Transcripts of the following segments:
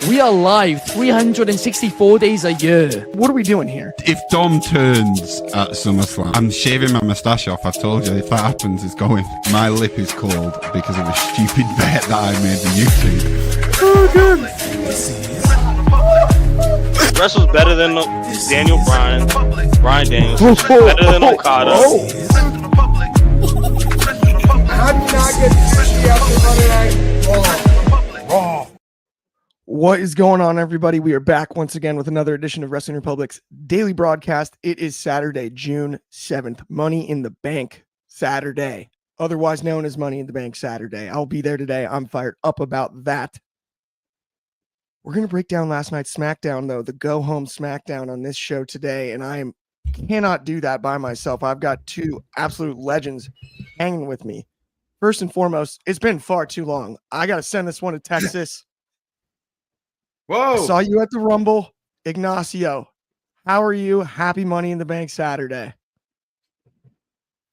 We are live 364 days a year. What are we doing here? If Dom turns at SummerSlam, I'm shaving my moustache off. I've told you, if that happens, it's going. My lip is cold because of a stupid bet that I made with YouTube. Oh, good. Wrestle's better than Daniel Bryan Daniels. Better than Okada. How do you not get fishy after Monday Night Raw? What is going on, everybody? We are back once again with another edition of Wrestling Republic's daily broadcast. It is Saturday, June 7th. Money in the Bank Saturday, otherwise known as Money in the Bank Saturday. I'll be there today. I'm fired up about that. We're going to break down last night's SmackDown, though, the go-home SmackDown on this show today, and I cannot do that by myself. I've got two absolute legends hanging with me. First and foremost, it's been far too long. I got to send this one to Texas. Whoa! I saw you at the Rumble. Ignacio, how are you? Happy Money in the Bank Saturday.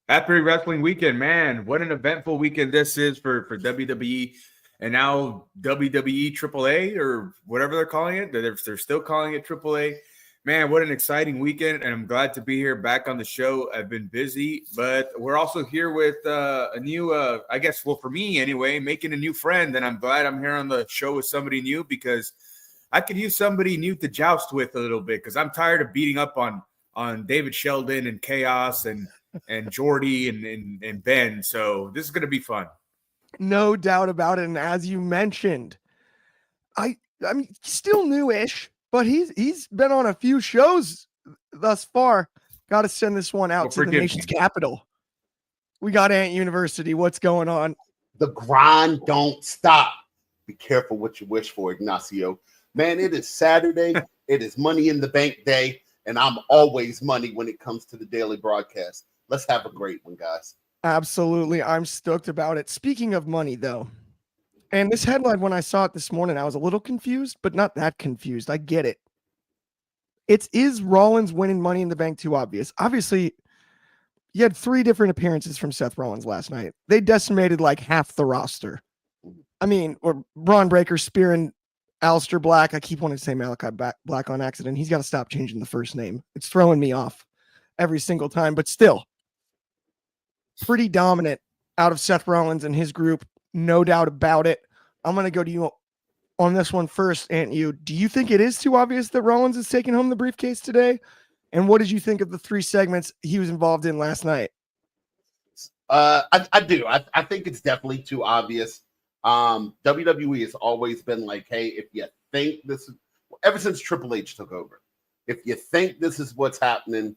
Happy wrestling weekend, man. What an eventful weekend this is for WWE and now WWE AAA or whatever they're calling it. They're still calling it AAA. Man, what an exciting weekend, and I'm glad to be here back on the show. I've been busy, but we're also here with a new, I guess, well, for me anyway, making a new friend, and I'm glad I'm here on the show with somebody new because I could use somebody new to joust with a little bit because I'm tired of beating up on David Sheldon and Chaos and Jordy and Ben. So this is going to be fun. No doubt about it. And as you mentioned, I'm still newish, but he's been on a few shows thus far. Got to send this one out to the nation's capital. We got Ant University. What's going on? The grind don't stop. Be careful what you wish for, Ignacio. Man, it is Saturday. It is Money in the Bank day, and I'm always money when it comes to the daily broadcast. Let's have a great one, guys. Absolutely. I'm stoked about it. Speaking of money, though, and this headline, when I saw it this morning, I was a little confused, but not that confused. I get it. Is Rollins winning Money in the Bank too obvious? Obviously, you had 3 different appearances from Seth Rollins last night. They decimated like half the roster. I mean, or Braun Breaker spearing Aleister Black. I keep wanting to say Malachi Black on accident. He's got to stop changing the first name. It's throwing me off every single time, but still pretty dominant out of Seth Rollins and his group. No doubt about it. I'm going to go to you on this one first, Aunt You. Do you think it is too obvious that Rollins is taking home the briefcase today? And what did you think of the 3 segments he was involved in last night? I do. I think it's definitely too obvious. WWE has always been like, hey, if you think this is, ever since Triple H took over, if you think this is what's happening,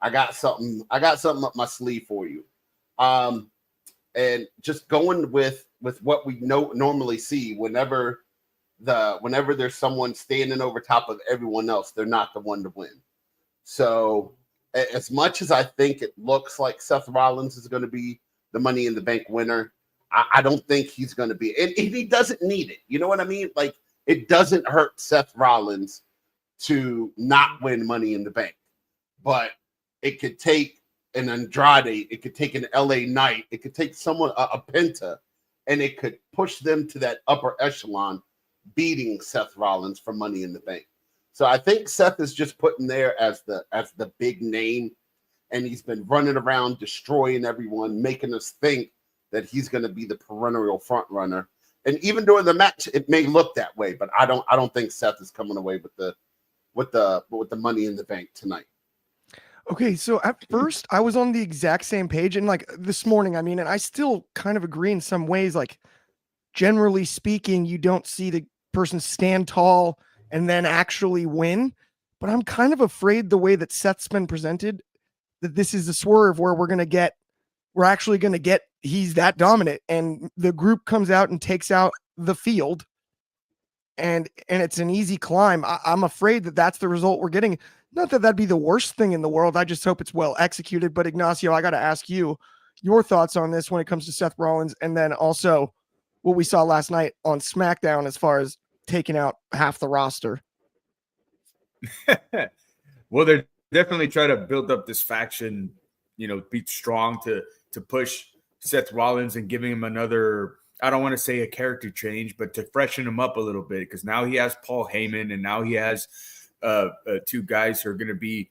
I got something up my sleeve for you. And just going with what we normally see whenever there's someone standing over top of everyone else, they're not the one to win. So as much as I think it looks like Seth Rollins is going to be the Money in the Bank winner, I don't think he's going to be, and he doesn't need it. You know what I mean? Like, it doesn't hurt Seth Rollins to not win Money in the Bank, but it could take an Andrade, it could take an LA Knight, it could take someone, a Penta, and it could push them to that upper echelon, beating Seth Rollins for Money in the Bank. So I think Seth is just put in there as the big name, and he's been running around destroying everyone, making us think that he's going to be the perennial front runner. And even during the match, it may look that way, but I don't think Seth is coming away with the Money in the Bank tonight. Okay, so at first I was on the exact same page, and like this morning, I mean, and I still kind of agree in some ways. Like, generally speaking, you don't see the person stand tall and then actually win. But I'm kind of afraid the way that Seth's been presented, that this is a swerve where we're actually going to get, he's that dominant, and the group comes out and takes out the field, and it's an easy climb. I'm afraid that that's the result we're getting. Not that that'd be the worst thing in the world. I just hope it's well executed. But Ignacio, I got to ask you your thoughts on this when it comes to Seth Rollins, and then also what we saw last night on SmackDown as far as taking out half the roster. Well, they're definitely trying to build up this faction, be strong to push Seth Rollins and giving him another I don't want to say a character change, but to freshen him up a little bit, because now he has Paul Heyman, and now he has two guys who are going to be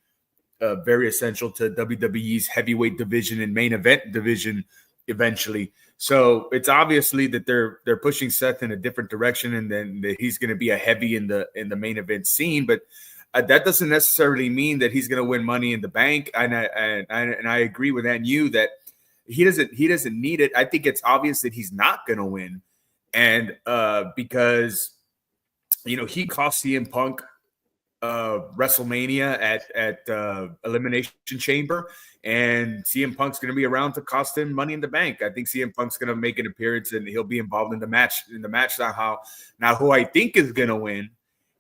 very essential to WWE's heavyweight division and main event division eventually. So it's obviously that they're pushing Seth in a different direction, and then that he's going to be a heavy in the main event scene. But that doesn't necessarily mean that he's going to win Money in the Bank. And I agree with you that he doesn't need it. I think it's obvious that he's not going to win, and because he cost CM Punk WrestleMania at Elimination Chamber, and CM Punk's going to be around to cost him Money in the Bank. I think CM Punk's going to make an appearance, and he'll be involved in the match somehow. Now, who I think is going to win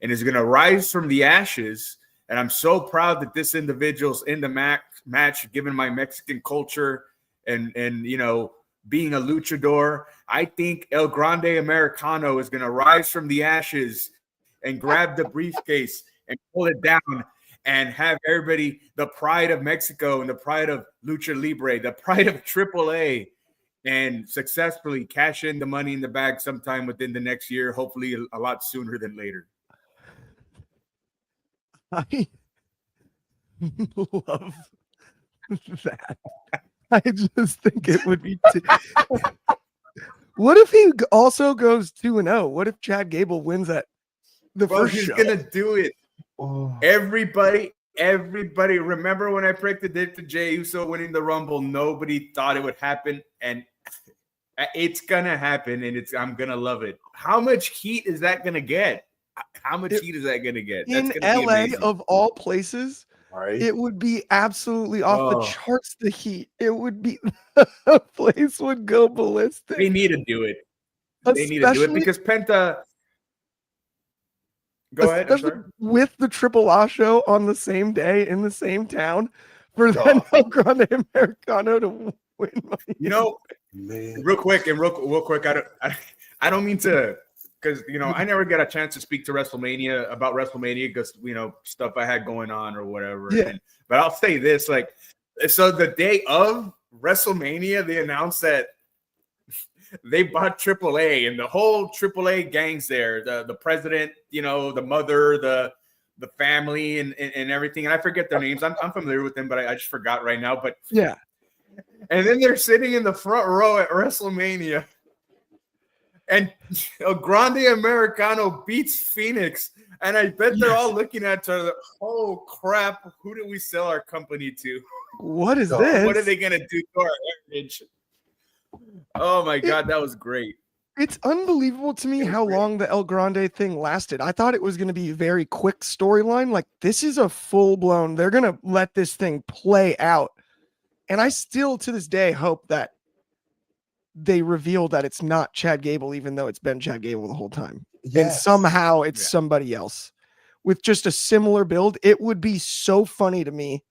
and is going to rise from the ashes, and I'm so proud that this individual's in the match, given my Mexican culture and being a luchador. I think El Grande Americano is going to rise from the ashes and grab the briefcase and pull it down and have everybody, the pride of Mexico and the pride of Lucha Libre, the pride of AAA, and successfully cash in the Money in the Bag sometime within the next year, hopefully a lot sooner than later. I love that. I just think it would be What if he also goes 2-0? What if Chad Gable wins that first he's show? Gonna do it. Oh. Everybody, remember when I predicted to Jey Uso winning the Rumble? Nobody thought it would happen, and it's gonna happen, and I'm gonna love it. How much heat is that gonna get? That's in LA of all places? Right. It would be absolutely off the charts. The heat. It would be the place would go ballistic. They need to do it. Because Penta. Go ahead. I'm sorry. With the Triple A show on the same day in the same town, for then El Grande Americano to win. Man. Real quick. I don't mean to, because I never got a chance to speak to about WrestleMania because stuff I had going on or whatever. Yeah. But I'll say this: so the day of WrestleMania, they announced that they bought AAA, and the whole AAA gang's there. The president, the mother, the family, and everything. And I forget their names. I'm familiar with them, but I just forgot right now. But yeah. And then they're sitting in the front row at WrestleMania, and El Grande Americano beats Phoenix. And I bet they're all looking at each other. Oh crap! Who do we sell our company to? What is this? What are they gonna do to our heritage? Oh my God, that was great. It's unbelievable to me how long the El Grande thing lasted. I thought it was going to be a very quick storyline. Like, this is a full-blown, they're going to let this thing play out. And I still, to this day, hope that they reveal that it's not Chad Gable, even though it's been Chad Gable the whole time. Yes. And somehow it's somebody else with just a similar build. It would be so funny to me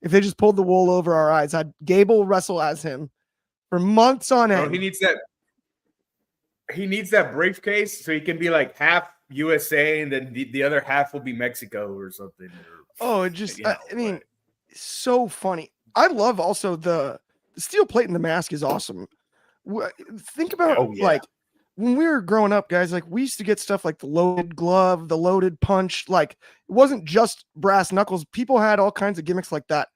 if they just pulled the wool over our eyes. Had Gable wrestle as him for months on end. He needs that briefcase so he can be like half USA and then the other half will be Mexico or something. I mean, so funny. I love also the steel plate in the mask is awesome. Think about like when we were growing up, guys, like we used to get stuff like the loaded glove, the loaded punch. Like it wasn't just brass knuckles. People had all kinds of gimmicks like that.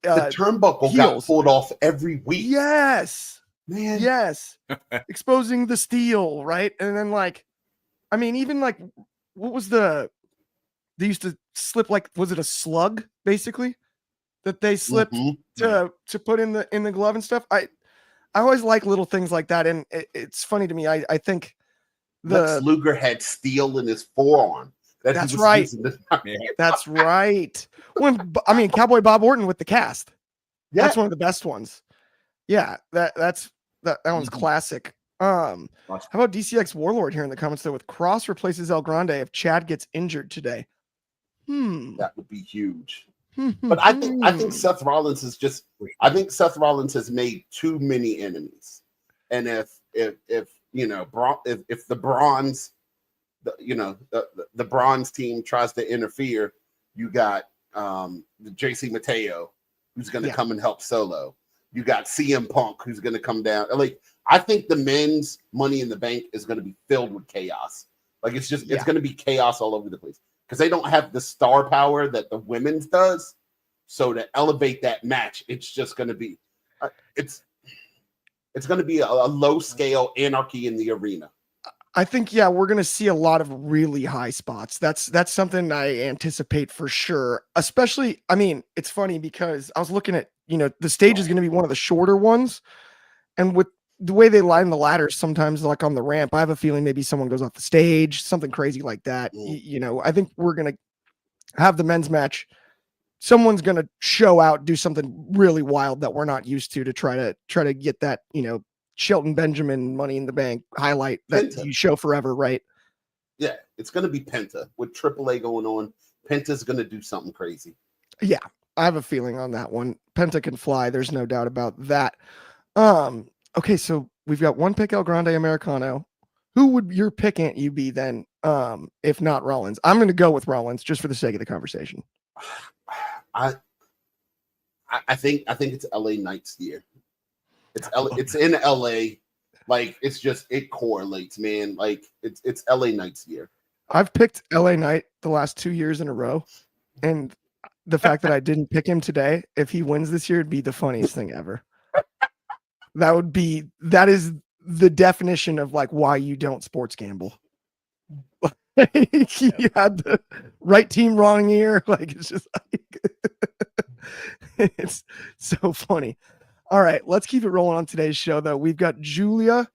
The turnbuckle got pulled off every week. Yes, man. Yes, exposing the steel, right? And then even what was they used to slip, like, was it a slug basically that they slipped to put in the glove and stuff? I always like little things like that, and it's funny to me. I think Lex Luger had steel in his forearm. That's right. That's right. Cowboy Bob Orton with the cast. Yeah. That's one of the best ones. Yeah, that one's classic. How about DCX Warlord here in the comments though? With Cross replaces El Grande if Chad gets injured today. That would be huge. But I think Seth Rollins has made too many enemies, and if the bronze. The bronze team tries to interfere, you got the JC Mateo who's going to come and help Solo. You got CM Punk who's going to come down. Like, I think the men's Money in the Bank is going to be filled with chaos. Like, it's going to be chaos all over the place because they don't have the star power that the women's does. So to elevate that match, it's just going to be it's going to be a low scale anarchy in the arena. I think, we're going to see a lot of really high spots. That's something I anticipate for sure. Especially, I mean, it's funny because I was looking at, the stage is going to be one of the shorter ones. And with the way they line the ladders, sometimes like on the ramp, I have a feeling maybe someone goes off the stage, something crazy like that. I think we're going to have the men's match. Someone's going to show out, do something really wild that we're not used to try to get that, Shelton Benjamin Money in the Bank highlight that Penta. you show forever, right? Yeah, it's going to be Penta with AAA going on. Penta's going to do something crazy. Yeah, I have a feeling on that one. Penta can fly. There's no doubt about that. Okay, so we've got one pick El Grande Americano. Who would your pick, Aunt you, be then, if not Rollins? I'm going to go with Rollins just for the sake of the conversation. I think it's LA Knight's year. It's in LA. Like, it's just, it correlates, man. Like, it's LA Knight's year. I've picked LA Knight the last 2 years in a row. And the fact that I didn't pick him today, if he wins this year, it'd be the funniest thing ever. That is the definition of like why you don't sports gamble. You had the right team wrong year. Like, it's just like, it's so funny. All right, let's keep it rolling on today's show, though. We've got Julia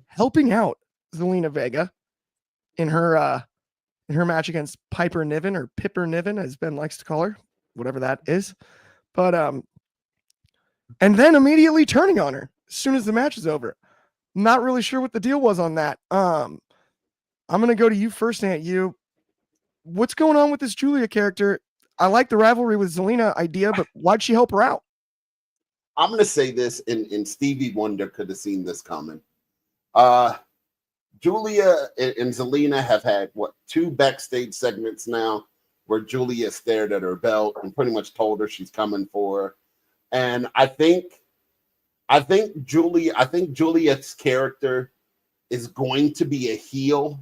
helping out Zelina Vega in her match against Piper Niven, or Pipper Niven, as Ben likes to call her, whatever that is. But and then immediately turning on her as soon as the match is over. Not really sure what the deal was on that. I'm gonna go to you first, Aunt you. What's going on with this Julia character? I like the rivalry with Zelina idea, but why'd she help her out? I'm going to say this, and Stevie Wonder could have seen this coming. Julia and Zelina have had, 2 backstage segments now where Julia stared at her belt and pretty much told her she's coming for her. And I think Julia's character is going to be a heel,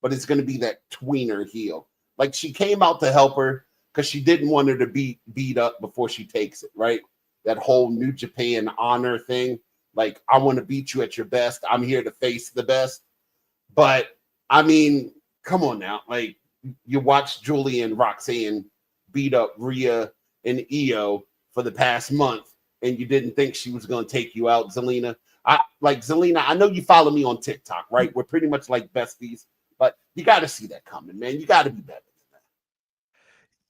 but it's going to be that tweener heel. Like, she came out to help her because she didn't want her to be beat up before she takes it, right? That whole New Japan honor thing. Like, I want to beat you at your best. I'm here to face the best. But, I mean, come on now. Like, you watch Julia and Roxanne beat up Rhea and Io for the past month, and you didn't think she was going to take you out, Zelina. Zelina, I know you follow me on TikTok, right? We're pretty much like besties, but you got to see that coming, man. You got to be better.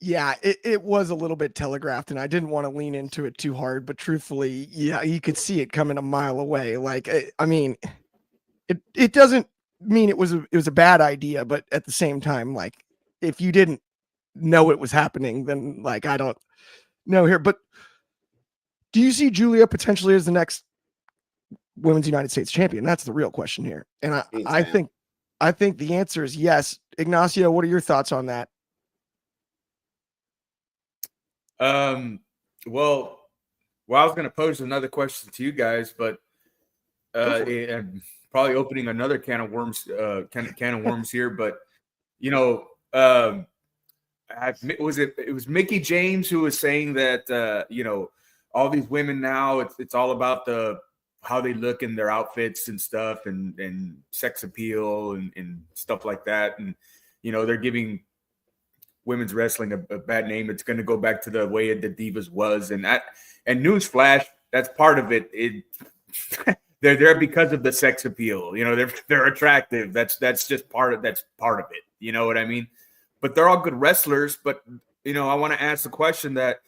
Yeah, it was a little bit telegraphed, and I didn't want to lean into it too hard, but truthfully, yeah, you could see it coming a mile away. Like, I mean, it doesn't mean it was a bad idea, but at the same time, like, if you didn't know it was happening, then like, I don't know here. But do you see Julia potentially as the next Women's United States champion? That's the real question here. And I think the answer is yes. Ignacio, what are your thoughts on that? Well, I was going to pose another question to you guys, but and probably opening another can of worms here. But it was Mickey James who was saying that all these women now it's all about how they look in their outfits and stuff and sex appeal and stuff like that, and they're giving women's wrestling a bad name. It's going to go back to the way the Divas was, and newsflash, that's part of it. They're there because of the sex appeal. They're attractive. That's just part of it. You know what I mean? But they're all good wrestlers. But I want to ask the question that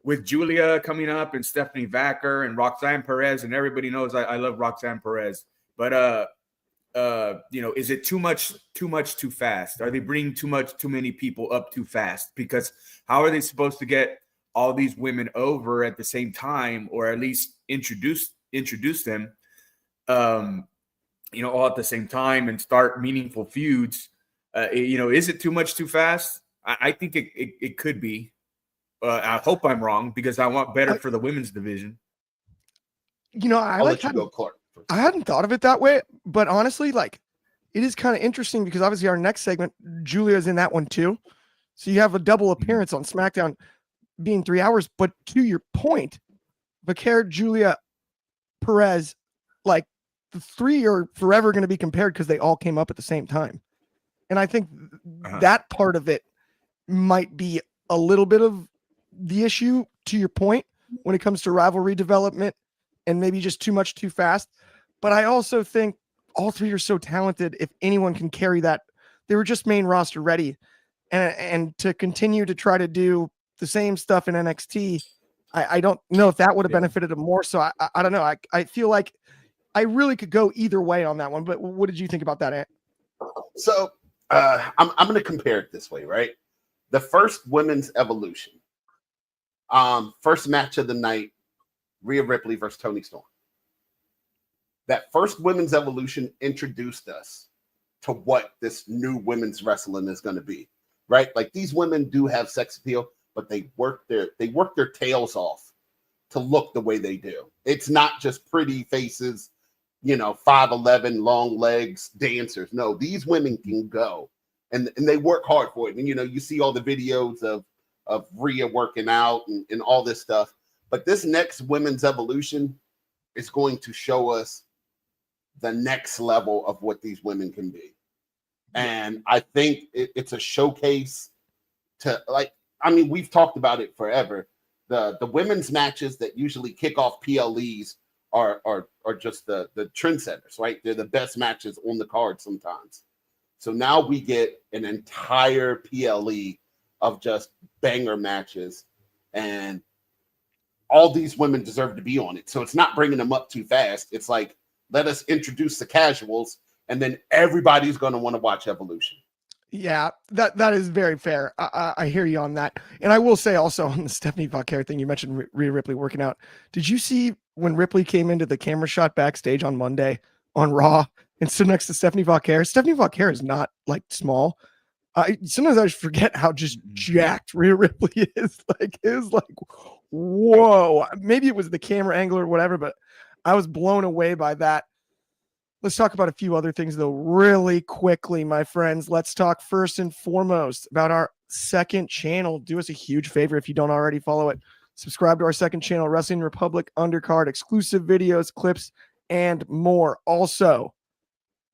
with Julia coming up and Stephanie Vacker and Roxanne Perez, and everybody knows I love Roxanne Perez, but is it too much too fast? Are they bringing too many people up too fast? Because how are they supposed to get all these women over at the same time, or at least introduce them, all at the same time and start meaningful feuds? Is it too much too fast? I think it could be. I hope I'm wrong because I want better for the women's division. You know, I'll let you go, Clark. I hadn't thought of it that way, but honestly, like, it is kind of interesting because obviously our next segment, Julia's in that one too. So you have a double appearance on SmackDown being 3 hours. But to your point, Vaquer, Julia, Perez, like the three are forever going to be compared because they all came up at the same time. And I think that part of it might be a little bit of the issue, to your point, when it comes to rivalry development and maybe just too much too fast. But I also think all three are so talented. If anyone can carry that, they were just main roster ready. And to continue to try to do the same stuff in NXT, I don't know if that would have benefited them more. So I don't know. I feel like I really could go either way on that one. But what did you think about that, Ant? So I'm going to compare it this way, right? The first women's evolution, first match of the night, Rhea Ripley versus Toni Storm. That first women's evolution introduced us to what this new women's wrestling is going to be, right? Like, these women do have sex appeal, but they work their tails off to look the way they do. It's not just pretty faces, 5'11", long legs, dancers. No, these women can go, and they work hard for it. And you see all the videos of Rhea working out and all this stuff. But this next women's evolution is going to show us the next level of what these women can be. And I think it's a showcase to, we've talked about it forever. The women's matches that usually kick off PLEs are just the trendsetters, right? They're the best matches on the card sometimes. So now we get an entire PLE of just banger matches, and all these women deserve to be on it. So it's not bringing them up too fast. It's like, let us introduce the casuals, and then everybody's going to want to watch Evolution. Yeah, that is very fair. I hear you on that. And I will say also on the Stephanie Vaquer thing, you mentioned Rhea Ripley working out. Did you see when Ripley came into the camera shot backstage on Monday on Raw and stood next to Stephanie Vaquer? Stephanie Vaquer is not like small. Sometimes I just forget how just jacked Rhea Ripley is. Like, it was like, whoa. Maybe it was the camera angle or whatever, but I was blown away by that. Let's talk about a few other things, though, really quickly, my friends. Let's talk first and foremost about our second channel. Do us a huge favor if you don't already follow it. Subscribe to our second channel, Wrestling Republic Undercard, exclusive videos, clips, and more. Also,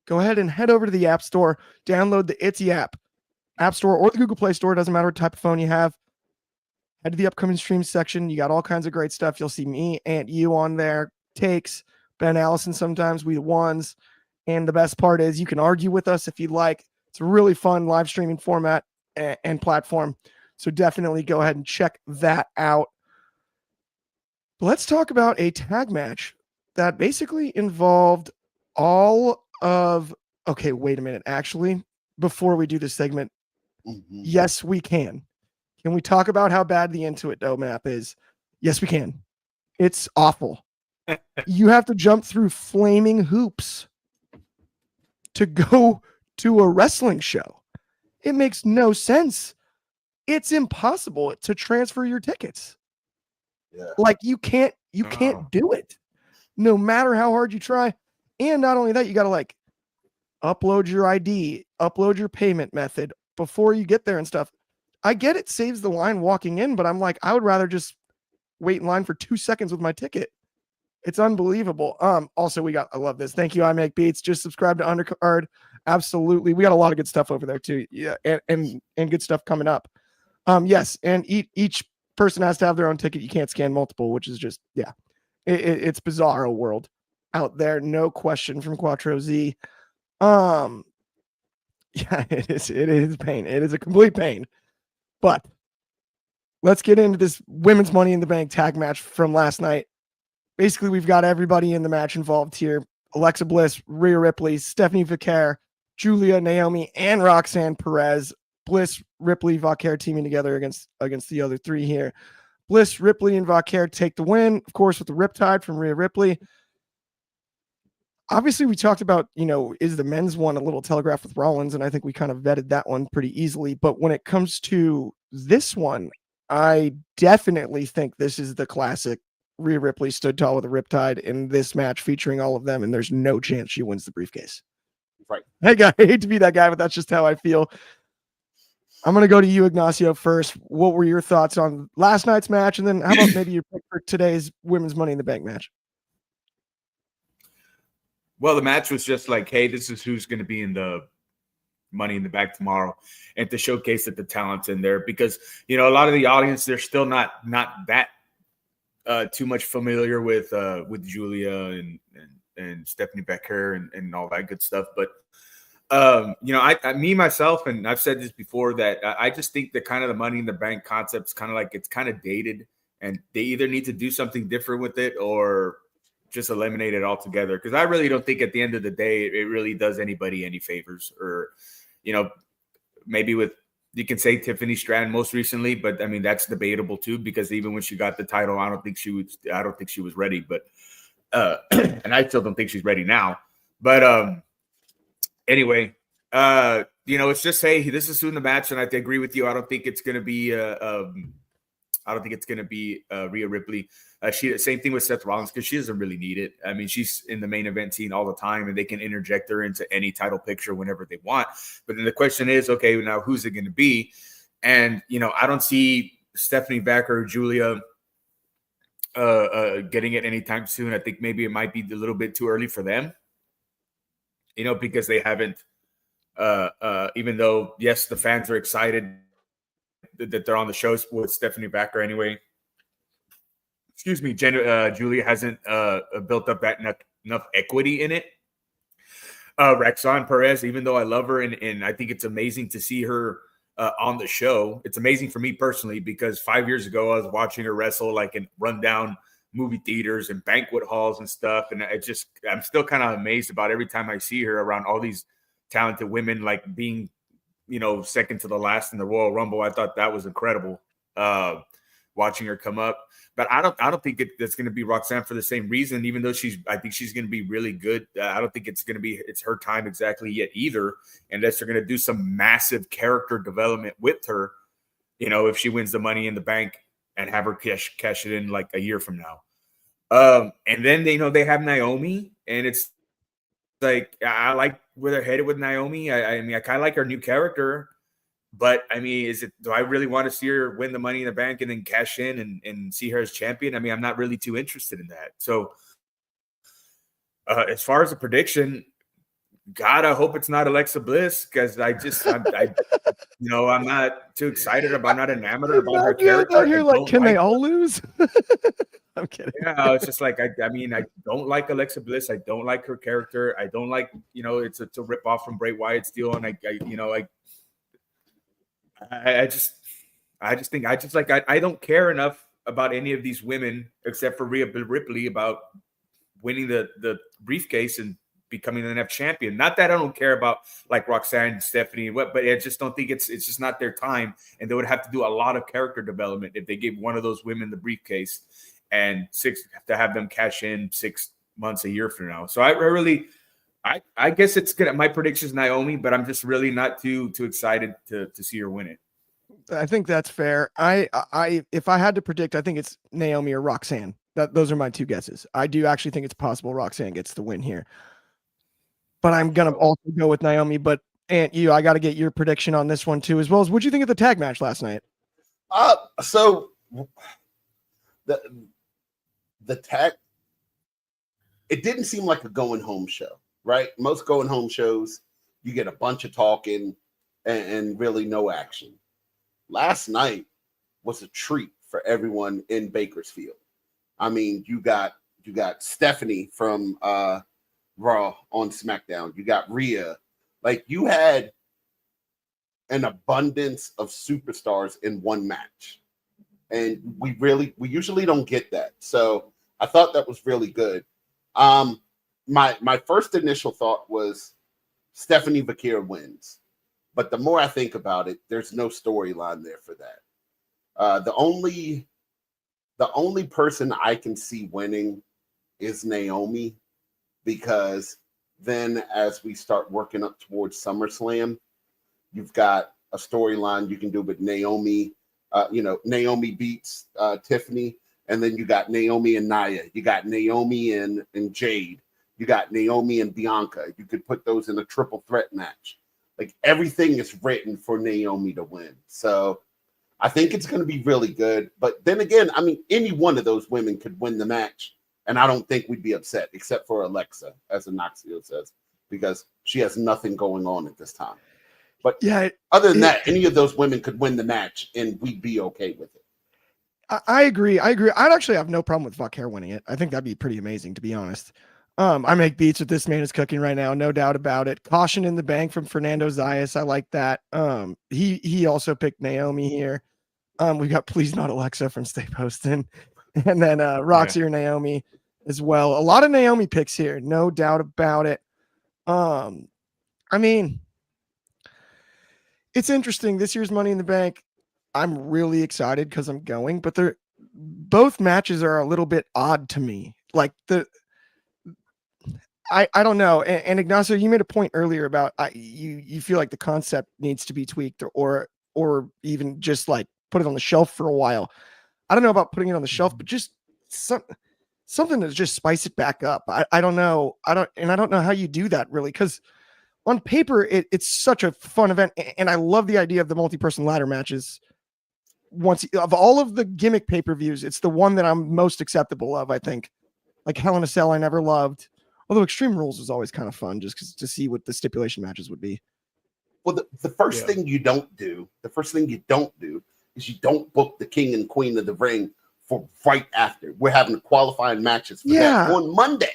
go ahead and head over to the App Store, download the Itsy App Store or the Google Play Store. Doesn't matter what type of phone you have. Head to the upcoming stream section. You got all kinds of great stuff. You'll see me and you on there. Takes, Ben, Allison, sometimes we the ones. And the best part is you can argue with us if you'd like. It's a really fun live streaming format and platform. So definitely go ahead and check that out. But let's talk about a tag match that basically involved all of... Okay, wait a minute. Actually, before we do this segment, yes, we can. Can we talk about how bad the Intuit Dough map is? Yes, we can. It's awful. You have to jump through flaming hoops to go to a wrestling show. It makes no sense. It's impossible to transfer your tickets. Yeah. Like, you can't do it no matter how hard you try. And not only that, you got to like upload your ID, upload your payment method before you get there and stuff. I get it saves the line walking in, but I'm like, I would rather just wait in line for 2 seconds with my ticket. It's unbelievable. Also, I love this. Thank you, I Make Beats. Just subscribe to Undercard. Absolutely. We got a lot of good stuff over there too. Yeah, and good stuff coming up. Yes, and each person has to have their own ticket. You can't scan multiple, which is just, yeah. It's bizarro world out there, no question, from Quattro Z. Yeah, it is pain. It is a complete pain. But let's get into this women's Money in the Bank tag match from last night. Basically, we've got everybody in the match involved here. Alexa Bliss, Rhea Ripley, Stephanie Vaquer, Julia, Naomi, and Roxanne Perez. Bliss, Ripley, Vaquer teaming together against the other three here. Bliss, Ripley, and Vaquer take the win, of course, with the Riptide from Rhea Ripley. Obviously, we talked about, is the men's one a little telegraphed with Rollins, and I think we kind of vetted that one pretty easily. But when it comes to this one, I definitely think this is the classic Rhea Ripley stood tall with a riptide in this match featuring all of them, and there's no chance she wins the briefcase. Right. Hey, guy, I hate to be that guy, but that's just how I feel. I'm going to go to you, Ignacio, first. What were your thoughts on last night's match? And then how about maybe your pick for today's Women's Money in the Bank match? Well, the match was just like, hey, this is who's going to be in the Money in the Bank tomorrow, and to showcase that the talent's in there, because a lot of the audience, they're still not that too much familiar with Julia and Stephanie Becker and all that good stuff. But me myself, and I've said this before, that I just think that kind of the Money in the Bank concept is kind of like, it's kind of dated, and they either need to do something different with it or just eliminate it altogether. Because I really don't think at the end of the day it really does anybody any favors. Or maybe you can say Tiffany Stratton most recently, but I mean that's debatable too, because even when she got the title, I don't think she was ready. But and I still don't think she's ready now. But anyway, it's just, hey, this is soon the match, and I agree with you. I don't think it's going to be Rhea Ripley. Same thing with Seth Rollins, because she doesn't really need it. I mean, she's in the main event scene all the time, and they can interject her into any title picture whenever they want. But then the question is, okay, now who's it going to be? And I don't see Stephanie Becker or Julia getting it anytime soon. I think maybe it might be a little bit too early for them, because they haven't. Even though, yes, the fans are excited that they're on the shows with Stephanie Becker anyway. Excuse me, Julia hasn't built up that enough equity in it. Roxanne Perez, even though I love her and I think it's amazing to see her on the show. It's amazing for me personally, because 5 years ago I was watching her wrestle like in rundown movie theaters and banquet halls and stuff, and I'm still kind of amazed about every time I see her around all these talented women, like being second to the last in the Royal Rumble. I thought that was incredible, watching her come up. But I don't think that's going to be Roxanne for the same reason. Even though I think she's going to be really good. I don't think it's her time exactly yet either, unless they're going to do some massive character development with her. If she wins the Money in the Bank and have her cash it in like a year from now. And then they have Naomi, and it's like, I like where they're headed with Naomi. I mean, I kind of like her new character, but I mean, do I really want to see her win the Money in the Bank and then cash in and see her as champion? I mean, I'm not really too interested in that. So as far as a prediction, God, I hope it's not Alexa Bliss, because I'm not too excited about, I'm not enamored about her character. Can they all lose? I'm kidding. Yeah, it's just like, I mean, I don't like Alexa Bliss. I don't like her character. I don't like, it's a rip off from Bray Wyatt's deal. And I don't care enough about any of these women except for Rhea Ripley about winning the briefcase and becoming the next champion. Not that I don't care about like Roxanne, Stephanie, but I just don't think it's just not their time. And they would have to do a lot of character development if they gave one of those women the briefcase and to have them cash in 6 months, a year from now. So I guess it's good. My prediction is Naomi, but I'm just really not too excited to see her win it. I think that's fair. If I had to predict, I think it's Naomi or Roxanne. Those are my two guesses. I do actually think it's possible Roxanne gets the win here, but I'm gonna also go with Naomi. But I got to get your prediction on this one too, as well as what you think of the tag match last night. So the tag, it didn't seem like a going home show, right? Most going home shows, you get a bunch of talking and really no action. Last night was a treat for everyone in Bakersfield. I mean, you got Stephanie from Raw on SmackDown. You got Rhea. Like, you had an abundance of superstars in one match. And we usually don't get that. So I thought that was really good. My first initial thought was Stephanie Becker wins. But the more I think about it, there's no storyline there for that. The only person I can see winning is Naomi, because then as we start working up towards SummerSlam, you've got a storyline you can do with Naomi Naomi beats Tiffany, and then you got Naomi and Nia. You got Naomi and Jade. You got Naomi and Bianca. You could put those in a triple threat match. Like everything is written for Naomi to win. So I think it's going to be really good. But then again, I mean, any one of those women could win the match, and I don't think we'd be upset, except for Alexa, as Ignacio says, because she has nothing going on at this time. But yeah, other than that, any of those women could win the match, and we'd be okay with it. I agree. I'd actually have no problem with Vauquer winning it. I think that'd be pretty amazing, to be honest. I make beats with this man is cooking right now, no doubt about it. Caution in the bank from Fernando Zayas. I like that. He also picked Naomi here. We got Please Not Alexa from Stay Postin', and then Roxy or Naomi as well. A lot of Naomi picks here, no doubt about it. I mean, it's interesting. This year's Money in the Bank, I'm really excited because I'm going, but both matches are a little bit odd to me. Like I don't know. And Ignacio, you made a point earlier about you feel like the concept needs to be tweaked or even just like put it on the shelf for a while. I don't know about putting it on the shelf, but just something to just spice it back up. I don't know. I don't know how you do that really, because on paper it's such a fun event, and I love the idea of the multi-person ladder matches. Once of all of the gimmick pay-per-views, it's the one that I'm most acceptable of, I think. Like Hell in a Cell, I never loved. Although Extreme Rules was always kind of fun just to see what the stipulation matches would be. Well, the first thing you don't do is you don't book the king and queen of the ring for right after. We're having qualifying matches for that on Monday.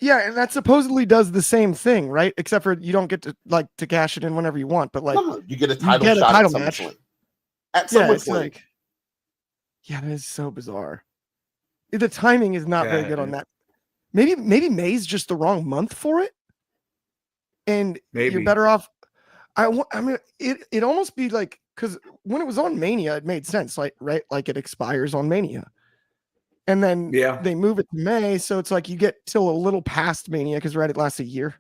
Yeah, and that supposedly does the same thing, right? Except for you don't get to cash it in whenever you want, but like no, you get a title shot at match. At SummerSlam. Yeah, that is so bizarre. The timing is not very good on that. Maybe May's just the wrong month for it, and you're better off. I mean, it almost be like, because when it was on Mania, it made sense, like right, like it expires on Mania, and then they move it to May, so it's like you get till a little past Mania because right, it lasts a year.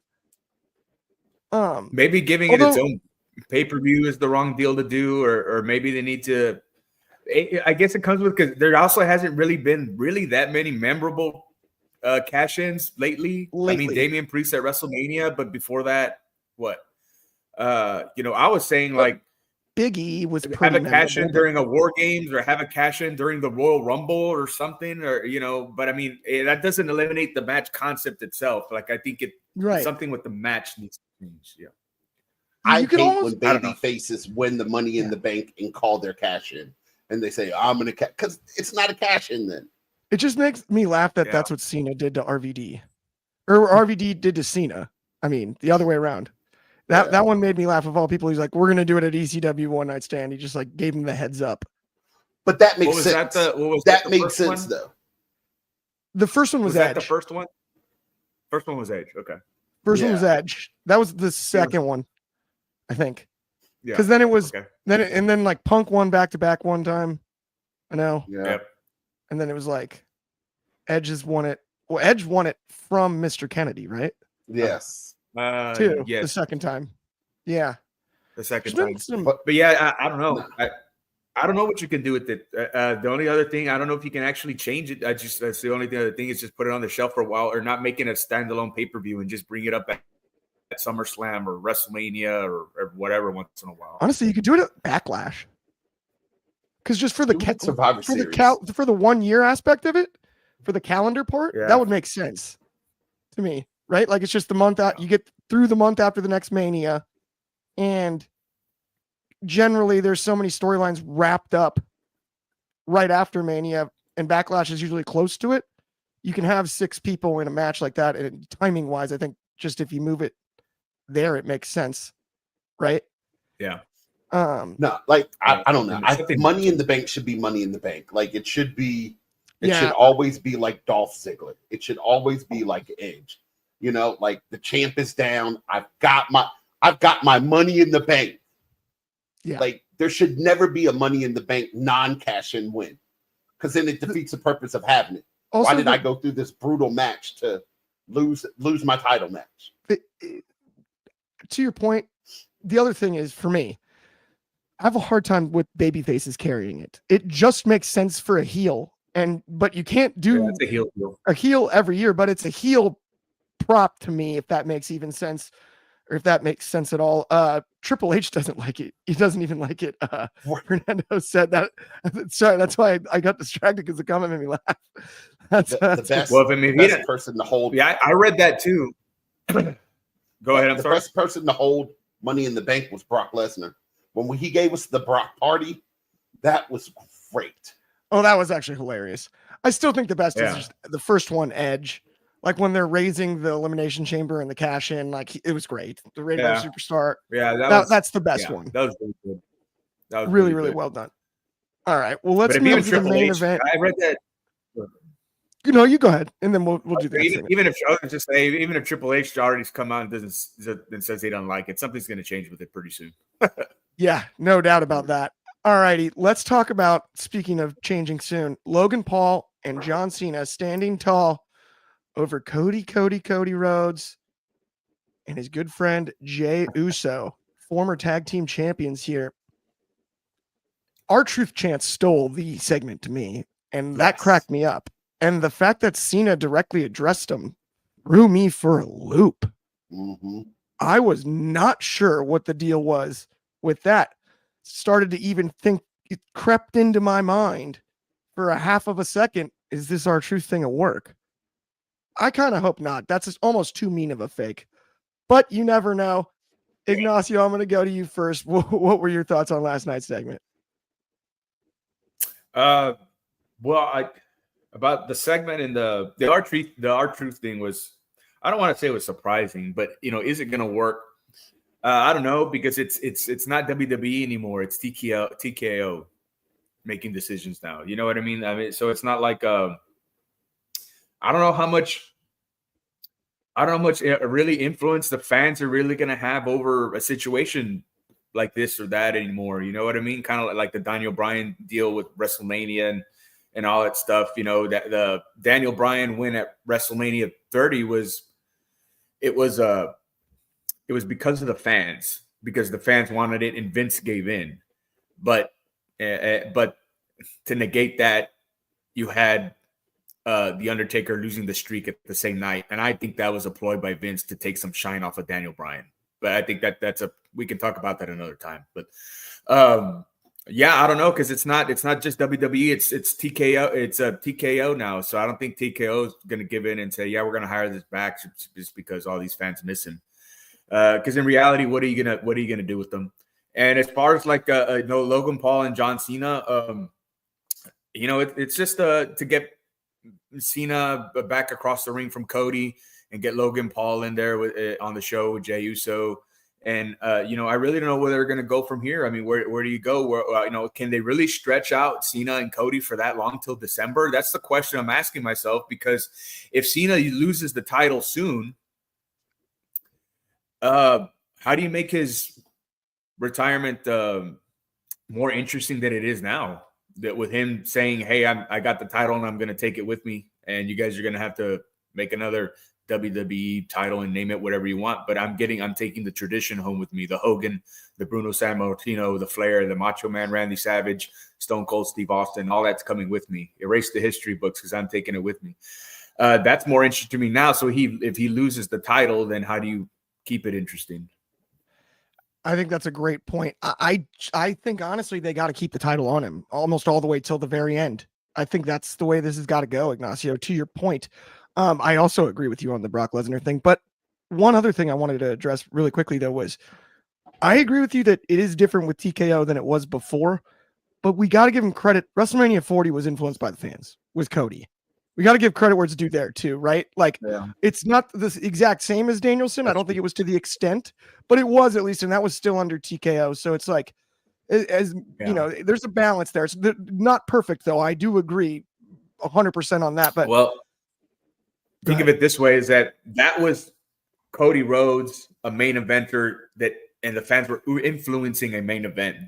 Maybe giving it its own pay-per-view is the wrong deal to do, or maybe they need to. I guess it comes with, because there also hasn't really been that many memorable cash-ins lately. I mean, Damian Priest at WrestleMania, but before that, what? I was saying like Big E was have a cash-in during a War Games, or have a cash-in during the Royal Rumble or something, or but I mean that doesn't eliminate the match concept itself. Like I think something with the match needs to change. Yeah. I hate when baby faces win the Money in the Bank and call their cash-in, and they say, I'm going to because it's not a cash-in then. It just makes me laugh that that's what Cena did to RVD, or RVD did to Cena. I mean, the other way around. That one made me laugh. Of all people, he's like, we're going to do it at ECW One Night Stand. He just like gave him the heads up. But that makes sense. That makes sense though. The first one was Edge. The first one? First one was Edge. Okay. First one was Edge. That was the second one, I think. Yeah. Because then it was then like Punk won back to back one time. I know. Yeah. And then it was like Edge has won it. Well, Edge won it from Mr. Kennedy, right? Yes. Yes. The second time. Yeah. The second time. But yeah, I don't know. I don't know what you can do with it. The only other thing, I don't know if you can actually change it. That's the only other thing is just put it on the shelf for a while, or not making a standalone pay-per-view and just bring it up at SummerSlam or WrestleMania or whatever once in a while. Honestly, you could do it at Backlash. Because just for the Survivor Series. For the 1 year aspect of it, for the calendar part, that would make sense to me, right? Like it's just the month out. You get through the month after the next Mania, and generally there's so many storylines wrapped up right after Mania, and Backlash is usually close to it. You can have 6 people in a match like that, and timing wise, I think just if you move it there, it makes sense, right? Yeah. No, like I don't know. I think Money in the Bank should be Money in the Bank. Like it should be. It should always be like Dolph Ziggler. It should always be like Edge. Like the champ is down. I've got my Money in the Bank. Yeah. Like there should never be a Money in the Bank non-cash in win, because then it defeats the purpose of having it. Also, why did I go through this brutal match to lose my title match? To your point, the other thing is for me, I have a hard time with baby faces carrying it. It just makes sense for a heel, but you can't do It's a heel deal. a heel every year, but it's a heel prop to me, if that makes even sense, or if that makes sense at all. Triple H doesn't like it. He doesn't even like it. Fernando said that. Sorry, that's why I got distracted because the comment made me laugh. That's The best, Well, if I mean, the best person to hold. Yeah, I read that too. Go ahead. I'm The sorry. best person to hold Money in the Bank was Brock Lesnar. When he gave us the Brock party, that was great. Oh, that was actually hilarious. I still think the best is Yeah. just the first one, Edge. Like when they're raising the Elimination Chamber and the cash in, it was great. The Radio Yeah. Superstar. Yeah, That's the best yeah, one. That was really good. That was Really, really good. well done. All right. Well, let's But if even move to the Triple main H, event. I read that. You go ahead, and then we'll do that. Even if Triple H already come out and says he doesn't like it, something's going to change with it pretty soon. Yeah, no doubt about that. All righty, let's talk about, speaking of changing soon, Logan Paul and John Cena standing tall over Cody Rhodes and his good friend Jey Uso, former tag team champions here. R-Truth Chance stole the segment to me, and that cracked me up. And the fact that Cena directly addressed him threw me for a loop. Mm-hmm. I was not sure what the deal was with that. Started to even think, it crept into my mind for a half of a second. Is this R-Truth thing at work? I kind of hope not. That's almost too mean of a fake, but you never know. Ignacio, I'm going to go to you first. What were your thoughts on last night's segment? About the segment and the R-Truth thing was, I don't want to say it was surprising, but is it going to work? I don't know, because it's not WWE anymore. It's TKO making decisions now. You know what I mean? So it's not like I don't know how much really influence the fans are really going to have over a situation like this or that anymore. You know what I mean? Kind of like the Daniel Bryan deal with WrestleMania and all that stuff. That the Daniel Bryan win at WrestleMania 30 was because of the fans, because the fans wanted it and Vince gave in. But to negate that, you had The Undertaker losing the streak at the same night. And I think that was a ploy by Vince to take some shine off of Daniel Bryan. But I think we can talk about that another time. But yeah, I don't know, because it's not just WWE, it's TKO, it's a TKO now. So I don't think TKO is going to give in and say, yeah, we're going to hire this back just because all these fans miss him. Because in reality, what are you gonna do with them? And as far as Logan Paul and John Cena, it's just to get Cena back across the ring from Cody and get Logan Paul in there on the show with Jey Uso. And I really don't know where they're going to go from here. I mean, where do you go? Can they really stretch out Cena and Cody for that long till December? That's the question I'm asking myself, because if Cena loses the title soon, how do you make his retirement more interesting than it is now? That with him saying, "Hey, I got the title and I'm going to take it with me, and you guys are going to have to make another WWE title and name it whatever you want, but I'm taking the tradition home with me: the Hogan, the Bruno Sammartino, the Flair, the Macho Man Randy Savage, Stone Cold Steve Austin, all that's coming with me. Erase the history books because I'm taking it with me." That's more interesting to me now. So if he loses the title, then how do you keep it interesting? I think that's a great point. I think honestly they got to keep the title on him almost all the way till the very end. I think that's the way this has got to go, Ignacio. To your point, I also agree with you on the Brock Lesnar thing. But one other thing I wanted to address really quickly though was I agree with you that it is different with TKO than it was before. But we got to give him credit. WrestleMania 40 was influenced by the fans with Cody. We got to give credit where it's due there too, right? It's not the exact same as Danielson. I don't think it was to the extent, but it was at least, and that was still under TKO. So it's like, there's a balance there. It's not perfect though. I do agree 100% on that. But think of it this way: is that was Cody Rhodes, a main eventer and the fans were influencing a main event.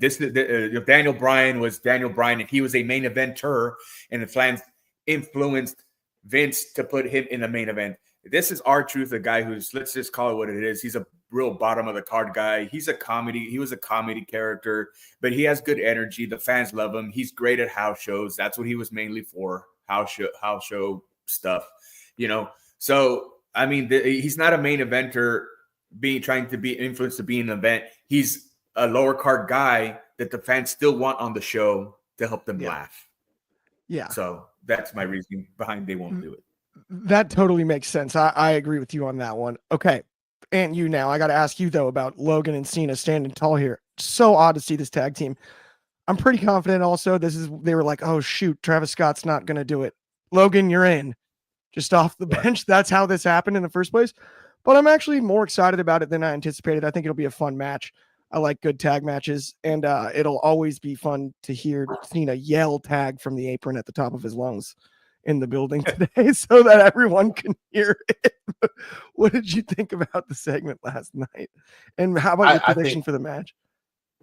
Daniel Bryan was Daniel Bryan, and he was a main eventer, and the fans influenced Vince to put him in the main event. This is R-Truth, a guy who's, let's just call it what it is. He's a real bottom of the card guy. He was a comedy character, but he has good energy. The fans love him. He's great at house shows. That's what he was mainly for, house show stuff, So, I mean, he's not a main eventer trying to be influenced to be an event. He's a lower card guy that the fans still want on the show to help them laugh. Yeah. So that's my reasoning behind they won't do it. That totally makes sense. I agree with you on that one. Okay. And you now, I got to ask you though about Logan and Cena standing tall here. So odd to see this tag team. I'm pretty confident also they were like, oh shoot, Travis Scott's not going to do it. Logan, you're in. Just off the bench. That's how this happened in the first place. But I'm actually more excited about it than I anticipated. I think it'll be a fun match. I like good tag matches, and it'll always be fun to hear Cena yell tag from the apron at the top of his lungs in the building today so that everyone can hear it. What did you think about the segment last night? And how about your prediction for the match?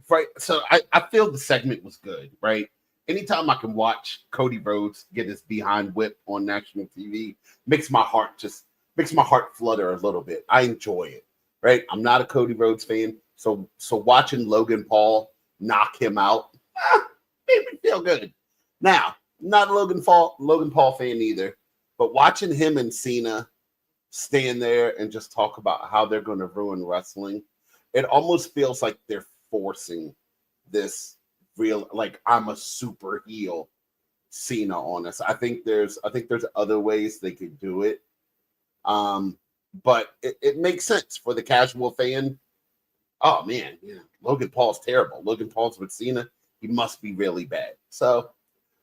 Right. So I feel the segment was good, right? Anytime I can watch Cody Rhodes get his behind whip on national TV makes my heart flutter a little bit. I enjoy it, right? I'm not a Cody Rhodes fan. So watching Logan Paul knock him out made me feel good. Now, not a Logan Paul fan either, but watching him and Cena stand there and just talk about how they're going to ruin wrestling, it almost feels like they're forcing this real, like, I'm a super heel Cena on us. I think there's other ways they could do it. But it makes sense for the casual fan. Oh man, Logan Paul's terrible. Logan Paul's with Cena. He must be really bad. So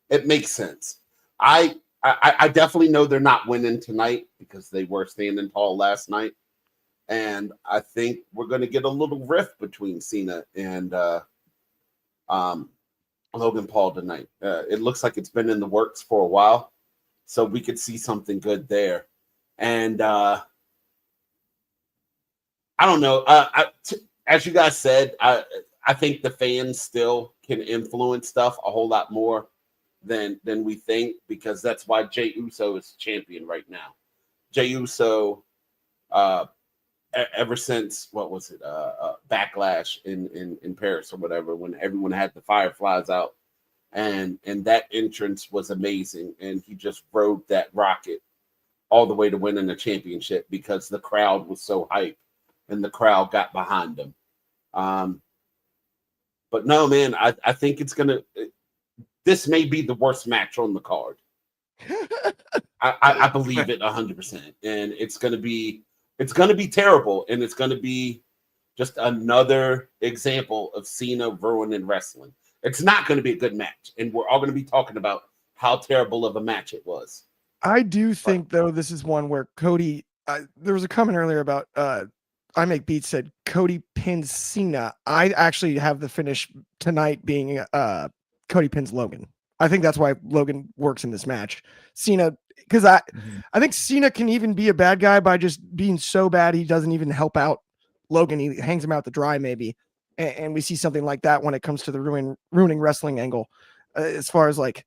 it makes sense. I definitely know they're not winning tonight because they were standing tall last night. And I think we're going to get a little rift between Cena and Logan Paul tonight. It looks like it's been in the works for a while. So we could see something good there. And I don't know. As you guys said, I think the fans still can influence stuff a whole lot more than we think, because that's why Jey Uso is champion right now. Jey Uso, ever since Backlash in Paris or whatever, when everyone had the Fireflies out, and that entrance was amazing, and he just rode that rocket all the way to winning the championship because the crowd was so hyped and the crowd got behind him. But no, man, I think this may be the worst match on the card. I believe it 100%. And it's going to be terrible. And it's going to be just another example of Cena ruining wrestling. It's not going to be a good match. And we're all going to be talking about how terrible of a match it was. I do think, though, this is one where Cody, there was a comment earlier about, I Make Beats said Cody pins Cena. I actually have the finish tonight being Cody pins Logan. I think that's why Logan works in this match. Cena, because I think Cena can even be a bad guy by just being so bad he doesn't even help out Logan. He hangs him out to dry maybe. And we see something like that when it comes to the ruining wrestling angle. As far as like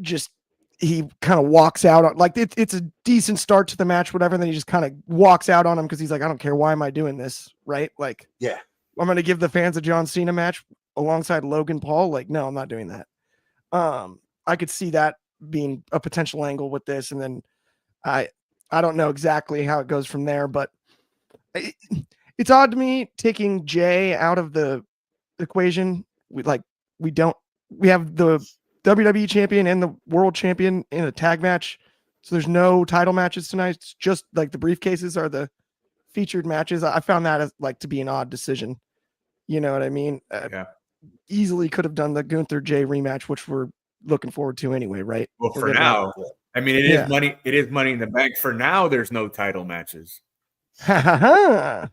just he kind of walks out on, like it's a decent start to the match, whatever. And then he just kind of walks out on him because he's like, I don't care. Why am I doing this? Right? Like, yeah, I'm going to give the fans a John Cena match alongside Logan Paul. Like, no, I'm not doing that. I could see that being a potential angle with this. And then I don't know exactly how it goes from there, but it's odd to me taking Jay out of the equation. We have the WWE champion and the world champion in a tag match. So there's no title matches tonight. It's just like the briefcases are the featured matches. I found that as like to be an odd decision. You know what I mean? Yeah. Easily could have done the Gunther Jay rematch, which we're looking forward to anyway, right? Well, for now, I mean, it is money. It is Money in the Bank. For now, there's no title matches. That's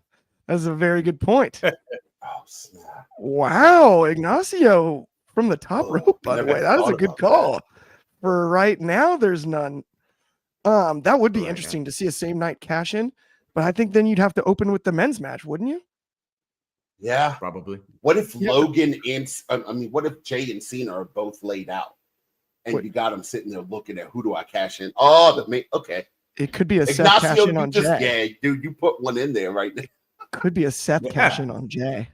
a very good point. Oh, snap. Wow, Ignacio from the top rope, by the way. That is a good call. For right now, there's none. That would be interesting to see a same night cash in, but I think then you'd have to open with the men's match, wouldn't you? Yeah, probably. What if what if Jay and Cena are both laid out, and you got them sitting there looking at who do I cash in? Oh, okay. It could be a Seth cash in on Jay. Yeah, dude, you put one in there right now. could be a Seth Yeah. cash in on Jay.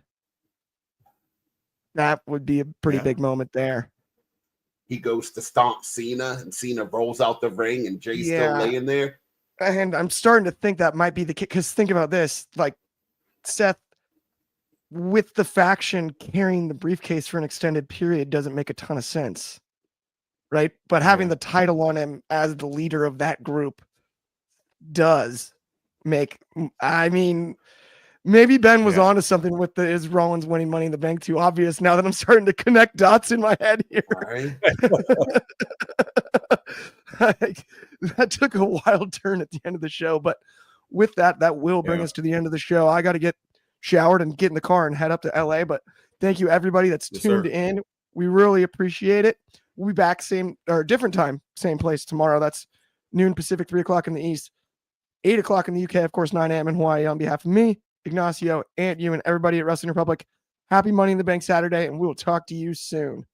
That would be a pretty Yeah. big moment there. He goes to stomp Cena, and Cena rolls out the ring, and Jay's still Yeah. laying there. And I'm starting to think that might be the case, because think about this, like Seth with the faction carrying the briefcase for an extended period doesn't make a ton of sense, right? But having Yeah. the title on him as the leader of that group does make, I mean, maybe Ben was Yeah. onto something with the is Rollins winning Money in the Bank too obvious now that I'm starting to connect dots in my head here. All right. Like, that took a wild turn at the end of the show, but with that will bring Yeah. us to the end of the show. I got to get showered and get in the car and head up to LA, but thank you everybody that's Yes, tuned sir. in. We really appreciate it. We'll be back same or different time, same place tomorrow. That's noon Pacific, 3:00 in the East, 8:00 in the UK, of course, 9 a.m. in Hawaii. On behalf of me, Ignacio, and you, and everybody at Wrestling Republic, happy Money in the Bank Saturday, and we will talk to you soon.